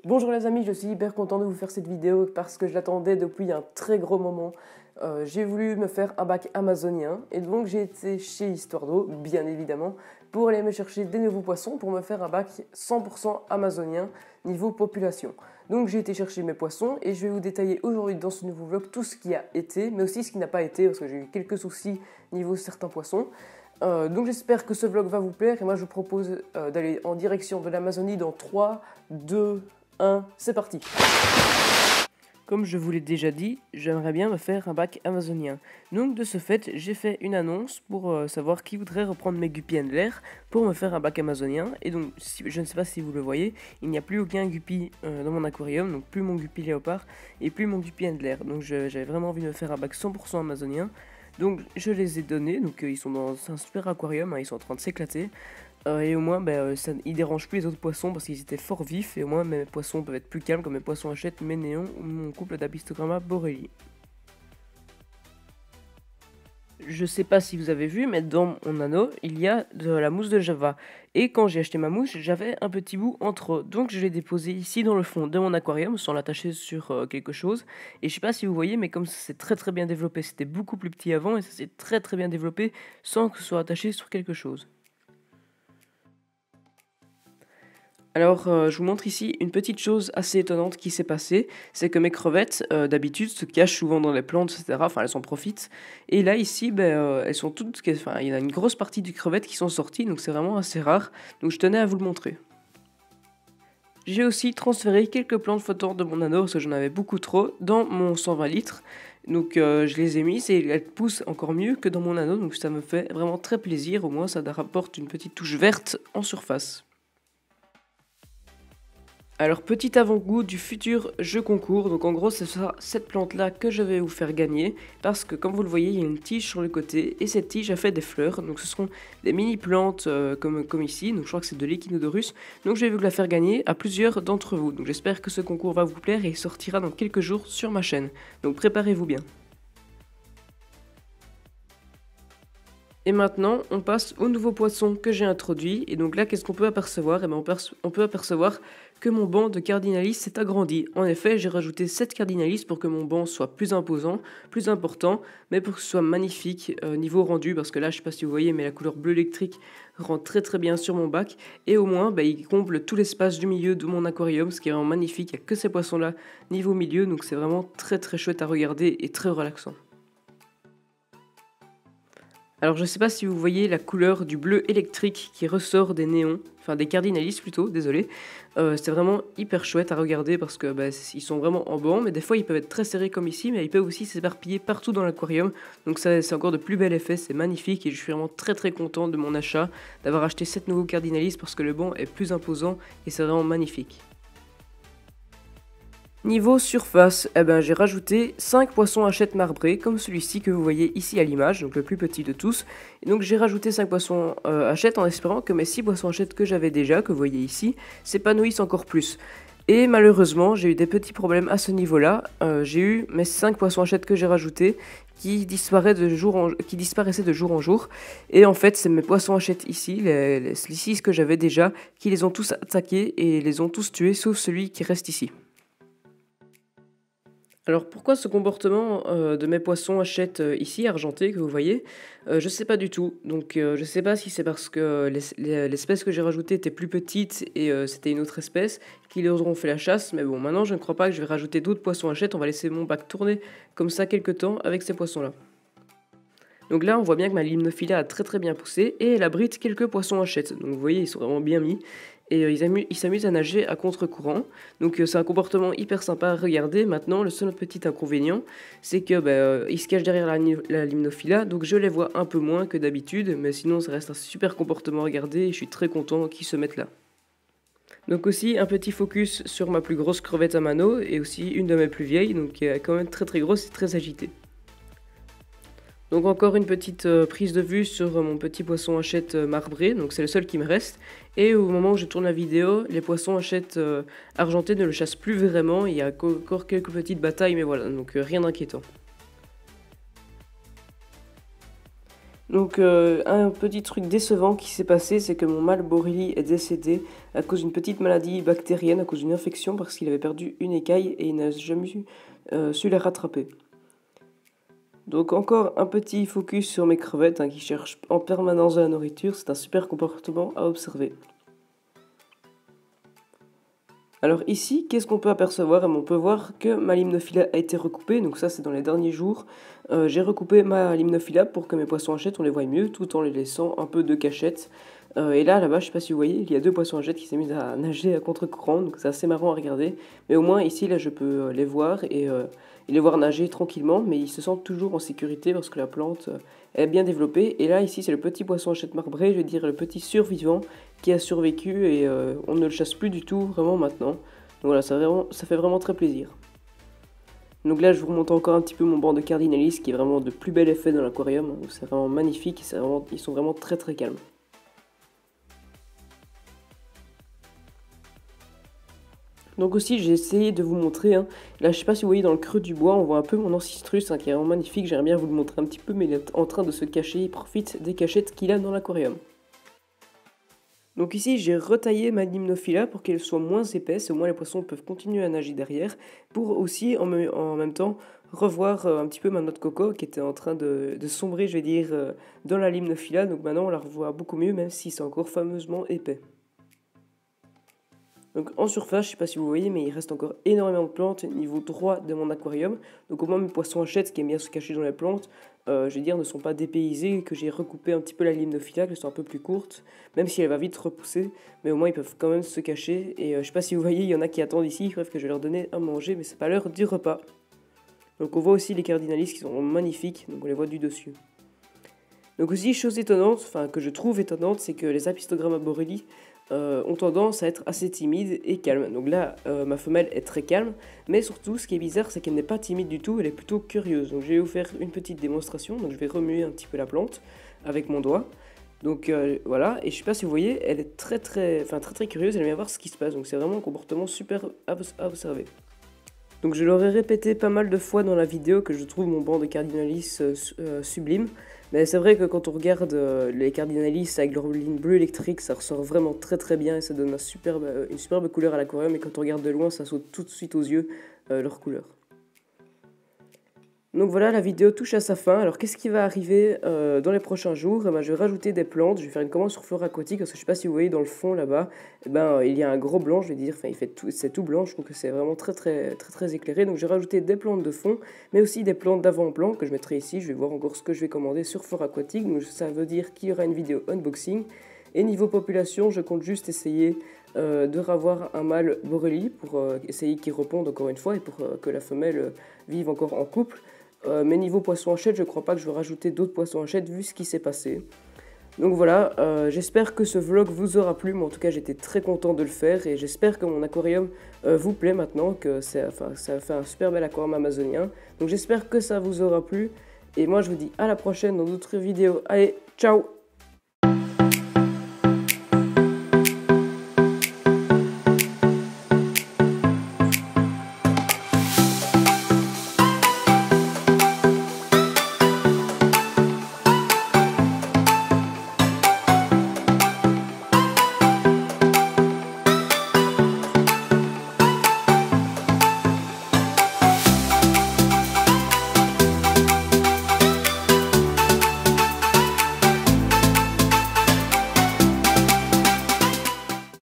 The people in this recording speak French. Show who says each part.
Speaker 1: Bonjour les amis, je suis hyper content de vous faire cette vidéo parce que je l'attendais depuis un très gros moment. J'ai voulu me faire un bac amazonien et donc j'ai été chez Histoire d'eau, bien évidemment, pour aller me chercher des nouveaux poissons pour me faire un bac 100% amazonien niveau population. Donc j'ai été chercher mes poissons et je vais vous détailler aujourd'hui dans ce nouveau vlog tout ce qui a été, mais aussi ce qui n'a pas été parce que j'ai eu quelques soucis niveau certains poissons. Donc j'espère que ce vlog va vous plaire et moi je vous propose d'aller en direction de l'Amazonie dans 3, 2, 1, c'est parti. Comme je vous l'ai déjà dit, j'aimerais bien me faire un bac amazonien. Donc de ce fait, j'ai fait une annonce pour savoir qui voudrait reprendre mes guppies Handler pour me faire un bac amazonien. Et donc, je ne sais pas si vous le voyez, il n'y a plus aucun guppy dans mon aquarium, donc plus mon guppy léopard et plus mon guppy Handler. Donc j'avais vraiment envie de me faire un bac 100% amazonien. Donc je les ai donnés, donc ils sont dans un super aquarium, hein, ils sont en train de s'éclater. Et au moins, ils dérangent plus les autres poissons parce qu'ils étaient fort vifs. Et au moins, mes poissons peuvent être plus calmes comme mes poissons hachette, mes néons ou mon couple d'Abistogramma borelli. Je sais pas si vous avez vu, mais dans mon anneau, il y a de la mousse de Java. Et quand j'ai acheté ma mousse, j'avais un petit bout en trop. Donc je l'ai déposé ici dans le fond de mon aquarium sans l'attacher sur quelque chose. Et je sais pas si vous voyez, mais comme c'est très bien développé, c'était beaucoup plus petit avant et ça s'est très bien développé sans que ce soit attaché sur quelque chose. Alors, je vous montre ici une petite chose assez étonnante qui s'est passée, c'est que mes crevettes, d'habitude, se cachent souvent dans les plantes, etc. Enfin, elles en profitent. Et là, ici, elles sont toutes... Enfin, il y a une grosse partie des crevettes qui sont sorties, donc c'est vraiment assez rare. Donc, je tenais à vous le montrer. J'ai aussi transféré quelques plantes flottantes de mon anneau, parce que j'en avais beaucoup trop, dans mon 120 litres. Donc, je les ai mises et elles poussent encore mieux que dans mon anneau, donc ça me fait vraiment très plaisir. Au moins, ça rapporte une petite touche verte en surface. Alors, petit avant-goût du futur jeu concours, donc en gros c'est cette plante là que je vais vous faire gagner, parce que comme vous le voyez il y a une tige sur le côté, et cette tige a fait des fleurs, donc ce seront des mini plantes comme ici, donc je crois que c'est de l'Echinodorus, donc je vais vous la faire gagner à plusieurs d'entre vous, donc j'espère que ce concours va vous plaire et il sortira dans quelques jours sur ma chaîne, donc préparez-vous bien. Et maintenant, on passe au nouveau poisson que j'ai introduit. Et donc là, qu'est-ce qu'on peut apercevoir? On peut apercevoir que mon banc de Cardinalis s'est agrandi. En effet, j'ai rajouté 7 Cardinalis pour que mon banc soit plus imposant, plus important, mais pour que ce soit magnifique niveau rendu. Parce que là, je ne sais pas si vous voyez, mais la couleur bleu électrique rend très bien sur mon bac. Et au moins, il comble tout l'espace du milieu de mon aquarium, ce qui est vraiment magnifique. Il n'y a que ces poissons-là niveau milieu, donc c'est vraiment très chouette à regarder et très relaxant. Alors je ne sais pas si vous voyez la couleur du bleu électrique qui ressort des néons, enfin des cardinalis plutôt, désolé. C'est vraiment hyper chouette à regarder parce que ils sont vraiment en banc, mais des fois ils peuvent être très serrés comme ici, mais ils peuvent aussi s'éparpiller partout dans l'aquarium. Donc ça c'est encore de plus bel effet, c'est magnifique et je suis vraiment très content de mon achat, d'avoir acheté 7 nouveaux cardinalis parce que le banc est plus imposant et c'est vraiment magnifique. Niveau surface, j'ai rajouté 5 poissons hachette marbrés, comme celui-ci que vous voyez ici à l'image, donc le plus petit de tous. Et donc j'ai rajouté 5 poissons hachette en espérant que mes 6 poissons hachette que j'avais déjà, que vous voyez ici, s'épanouissent encore plus. Et malheureusement, j'ai eu des petits problèmes à ce niveau-là. J'ai eu mes 5 poissons hachette que j'ai rajoutés qui disparaissaient de jour en jour. Et en fait, c'est mes poissons hachette ici, les 6 que j'avais déjà, qui les ont tous attaqués et les ont tous tués, sauf celui qui reste ici. Alors pourquoi ce comportement de mes poissons hachette ici, argentés, que vous voyez, je sais pas du tout. Donc je sais pas si c'est parce que l'espèce que j'ai rajoutée était plus petite et c'était une autre espèce qui leur auront fait la chasse. Mais bon, maintenant je ne crois pas que je vais rajouter d'autres poissons hachette. On va laisser mon bac tourner comme ça quelques temps avec ces poissons-là. Donc là, on voit bien que ma limnophila a très bien poussé et elle abrite quelques poissons hachette. Donc vous voyez, ils sont vraiment bien mis. Et ils s'amusent à nager à contre-courant. Donc c'est un comportement hyper sympa à regarder. Maintenant, le seul petit inconvénient, c'est que ils se cachent derrière la limnophila. Donc je les vois un peu moins que d'habitude. Mais sinon, ça reste un super comportement à regarder. Et je suis très content qu'ils se mettent là. Donc aussi un petit focus sur ma plus grosse crevette à mano. Et aussi une de mes plus vieilles. Donc qui est quand même très grosse et très agitée. Donc encore une petite prise de vue sur mon petit poisson hachette marbré, donc c'est le seul qui me reste. Et au moment où je tourne la vidéo, les poissons hachette argentés ne le chassent plus vraiment, il y a encore quelques petites batailles, mais voilà, donc rien d'inquiétant. Donc un petit truc décevant qui s'est passé, c'est que mon mâle Borelli est décédé à cause d'une petite maladie bactérienne, à cause d'une infection, parce qu'il avait perdu une écaille et il n'a jamais su la rattraper. Donc encore un petit focus sur mes crevettes qui cherchent en permanence de la nourriture, c'est un super comportement à observer. Alors ici, qu'est-ce qu'on peut apercevoir? On peut voir que ma limnophila a été recoupée, donc ça c'est dans les derniers jours. J'ai recoupé ma limnophila pour que mes poissons hachette on les voie mieux, tout en les laissant un peu de cachette. Et là-bas, je sais pas si vous voyez, il y a 2 poissons hachette qui s'est mis à nager à contre-courant, donc c'est assez marrant à regarder. Mais au moins ici, là, je peux les voir et les voir nager tranquillement, mais ils se sentent toujours en sécurité parce que la plante est bien développée. Et là, ici, c'est le petit poisson hachette marbré, je veux dire le petit survivant qui a survécu et on ne le chasse plus du tout vraiment maintenant. Donc voilà, ça fait vraiment très plaisir. Donc là, je vous remonte encore un petit peu mon banc de cardinalis qui est vraiment de plus bel effet dans l'aquarium. C'est vraiment magnifique, ils sont vraiment très très calmes. Donc aussi, j'ai essayé de vous montrer, là je sais pas si vous voyez dans le creux du bois, on voit un peu mon ancistrus qui est vraiment magnifique, j'aimerais bien vous le montrer un petit peu, mais il est en train de se cacher, il profite des cachettes qu'il a dans l'aquarium. Donc ici, j'ai retaillé ma limnophila pour qu'elle soit moins épaisse, au moins les poissons peuvent continuer à nager derrière, pour aussi en même temps revoir un petit peu ma noix de coco qui était en train de sombrer, je vais dire, dans la limnophila, donc maintenant on la revoit beaucoup mieux, même si c'est encore fameusement épais. Donc en surface, je ne sais pas si vous voyez, mais il reste encore énormément de plantes niveau droit de mon aquarium. Donc au moins mes poissons hachette qui aiment bien se cacher dans les plantes, je veux dire, ne sont pas dépaysés, que j'ai recoupé un petit peu la limnophila, qu'elles sont un peu plus courtes, même si elle va vite repousser, mais au moins ils peuvent quand même se cacher. Et je ne sais pas si vous voyez, il y en a qui attendent ici, bref que je vais leur donner à manger, mais c'est pas l'heure du repas. Donc on voit aussi les cardinalis qui sont magnifiques, donc on les voit du dessus. Donc aussi, chose étonnante, enfin que je trouve étonnante, c'est que les Apistogramma borrelli ont tendance à être assez timides et calmes. Donc là, ma femelle est très calme, mais surtout, ce qui est bizarre, c'est qu'elle n'est pas timide du tout, elle est plutôt curieuse. Donc je vais vous faire une petite démonstration, donc je vais remuer un petit peu la plante avec mon doigt. Donc voilà, et je sais pas si vous voyez, elle est très curieuse, elle aime bien voir ce qui se passe, donc c'est vraiment un comportement super à observer. Donc je leur ai répété pas mal de fois dans la vidéo que je trouve mon banc de cardinalis sublime. Mais c'est vrai que quand on regarde les cardinalis avec leur ligne bleue électrique, ça ressort vraiment très très bien et ça donne une superbe couleur à l'aquarium. Et quand on regarde de loin, ça saute tout de suite aux yeux leur couleur. Donc voilà, la vidéo touche à sa fin. Alors qu'est-ce qui va arriver dans les prochains jours? Je vais rajouter des plantes, je vais faire une commande sur Flora Aquatique parce que je ne sais pas si vous voyez dans le fond là-bas, il y a un gros blanc, je vais dire, c'est tout blanc, je trouve que c'est vraiment très éclairé. Donc je vais rajouter des plantes de fond, mais aussi des plantes d'avant-plan que je mettrai ici. Je vais voir encore ce que je vais commander sur Flora Aquatique. Donc ça veut dire qu'il y aura une vidéo unboxing. Et niveau population, je compte juste essayer de ravoir un mâle Borelli pour essayer qu'il réponde encore une fois et pour que la femelle vive encore en couple. Mais niveau poisson hachette, je ne crois pas que je vais rajouter d'autres poissons hachette vu ce qui s'est passé. Donc voilà, j'espère que ce vlog vous aura plu, mais en tout cas j'étais très content de le faire et j'espère que mon aquarium vous plaît maintenant, que ça fait un super bel aquarium amazonien. Donc j'espère que ça vous aura plu et moi je vous dis à la prochaine dans d'autres vidéos. Allez, ciao!